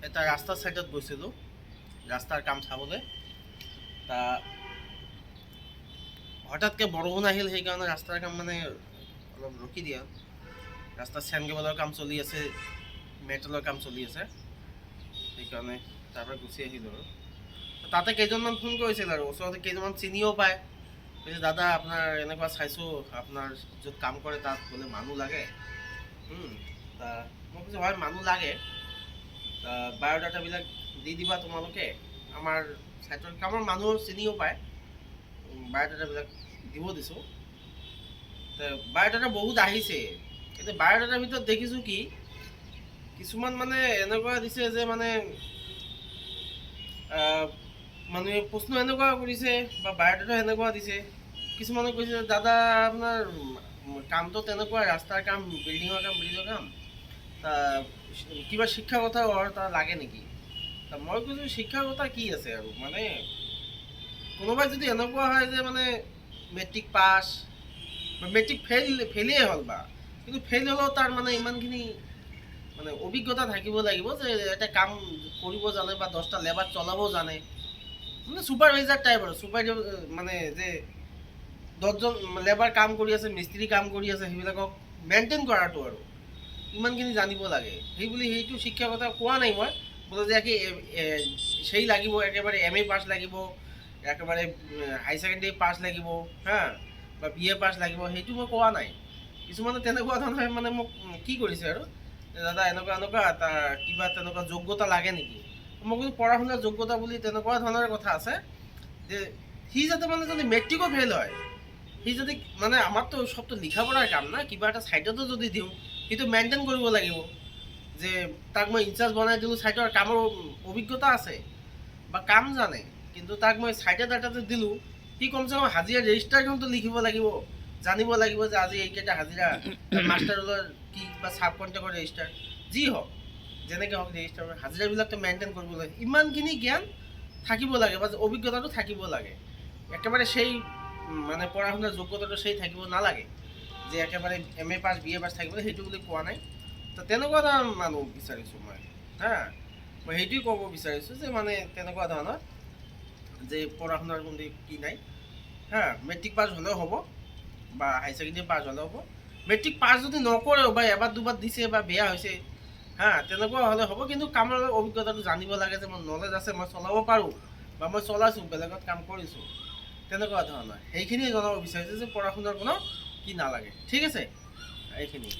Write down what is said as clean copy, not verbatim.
এটা ৰাস্তাৰ ছাইডত গৈছিলোঁ ৰাস্তাৰ কাম চাবলৈ। তা হঠাৎকৈ বৰষুণ আহিল, সেইকাৰণে ৰাস্তাৰ কাম মানে অলপ ৰখি দিয়া। ৰাস্তাত চেন কেবলৰ কাম চলি আছে, মেটেলৰ কাম চলি আছে, সেইকাৰণে তাৰ পৰা গুচি আহিলোঁ। আৰু তাতে কেইজনমান ফোন কৰিছিল, আৰু ওচৰতে কেইজনমান চিনিও পায়। কৈছে দাদা আপোনাৰ এনেকুৱা চাইছোঁ, আপোনাৰ য'ত কাম কৰে তাত বোলে মানুহ লাগে। তা মই কৈছোঁ হয় মানুহ লাগে, বায়'ডাটাবিলাক দি দিবা তোমালোকে। আমাৰ ছাইটৰ কামৰ মানুহ চিনিও পায়, বায়'ডাটাবিলাক দিব দিছোঁ। বায়'ডাটা বহুত আহিছে, কিন্তু বায়'ডাটাৰ ভিতৰত দেখিছোঁ কি কিছুমান মানে এনেকুৱা দিছে যে মানে মানুহে প্ৰশ্ন এনেকুৱা কৰিছে বা বায়'ডাটা এনেকুৱা দিছে। কিছুমানে কৈছে দাদা আপোনাৰ কামটো তেনেকুৱা, ৰাস্তাৰ কাম, বিল্ডিঙৰ কাম, কিবা শিক্ষাগত অৰ্হতা লাগে নেকি? মই কৈছোঁ শিক্ষাগত কি আছে আৰু, মানে কোনোবাই যদি এনেকুৱা হয় যে মানে মেট্ৰিক পাছ বা মেট্ৰিক ফেইলেই হ'ল, বা কিন্তু ফেইল হ'লেও তাৰ মানে ইমানখিনি মানে অভিজ্ঞতা থাকিব লাগিব যে এটা কাম কৰিব জানে বা 10টা লেবাৰ চলাব জানে, মানে ছুপাৰভাইজাৰ টাইপ। আৰু মানে যে 10জন লেবাৰ কাম কৰি আছে, মিস্ত্ৰী কাম কৰি আছে, সেইবিলাকক মেইনটেইন কৰাটো আৰু ইমানখিনি জানিব লাগে। সেইটো শিক্ষাগত কোৱা নাই মই, বোলে যে সেই লাগিব একেবাৰে MA পাছ লাগিব, একেবাৰে হাই ছেকেণ্ডেৰী পাছ লাগিব, বা BA পাছ লাগিব, সেইটো মই কোৱা নাই। কিছুমানে তেনেকুৱা ধৰণৰ মানে মোক কি কৰিছে আৰু দাদা এনেকুৱা কিবা তেনেকুৱা যোগ্যতা লাগে নেকি? মই কৈছোঁ পঢ়া শুনাৰ যোগ্যতা বুলি তেনেকুৱা ধৰণৰ কথা আছে যে সি যাতে মানে যদি মেট্ৰিকো ফেইল হয়, সি যদি মানে আমাৰতো চবটো লিখা পঢ়াৰ কাম না, কিবা এটা ছাইটতো যদি দিওঁ সেইটো মেইনটেইন কৰিব লাগিব যে তাক মই ইনচাৰ্জ বনাই দিলোঁ, ছাইটৰ কামৰ অভিজ্ঞতা আছে বা কাম জানে, কিন্তু তাক মই ছাইট এটাতে দিলোঁ, সি কমচে কম হাজিৰা ৰেজিষ্টাৰখনটো লিখিব লাগিব, জানিব লাগিব যে আজি এইকেইটা হাজিৰা, মাষ্টাৰৰ কি বা চাব কণ্ট্ৰেক্টৰ ৰেজিষ্টাৰ যি হওক, যেনেকৈ হওক ৰেজিষ্টাৰ হাজিৰাবিলাকতো মেইনটেইন কৰিব লাগে। ইমানখিনি জ্ঞান থাকিব লাগে বা অভিজ্ঞতাটো থাকিব লাগে। একেবাৰে সেই মানে পঢ়া শুনাৰ যোগ্যতাটো সেই থাকিব নালাগে যে একেবাৰে MA পাছ BA পাছ থাকিব, সেইটো বুলি কোৱা নাই। তো তেনেকুৱা ধৰণৰ মানুহ বিচাৰিছোঁ মই। মই সেইটোৱে ক'ব বিচাৰিছোঁ যে মানে তেনেকুৱা ধৰণৰ যে পঢ়া শুনাৰ কোনো কি নাই, মেট্ৰিক পাছ হ'লেও হ'ব বা হাই ছেকেণ্ডেৰী পাছ হ'লেও হ'ব। মেট্ৰিক পাছ যদি নকৰেও বা এবাৰ দুবাৰ দিছে বা বেয়া হৈছে, তেনেকুৱা হ'লে হ'ব, কিন্তু কামৰ অভিজ্ঞতাটো জানিব লাগে যে মোৰ নলেজ আছে, মই চলাব পাৰোঁ বা মই চলাইছোঁ, বেলেগত কাম কৰিছোঁ, তেনেকুৱা ধৰণৰ। সেইখিনিয়ে জনাব বিচাৰিছোঁ যে পঢ়া শুনাৰ কোনো কি নালাগে। ঠিক আছে, এইখিনি।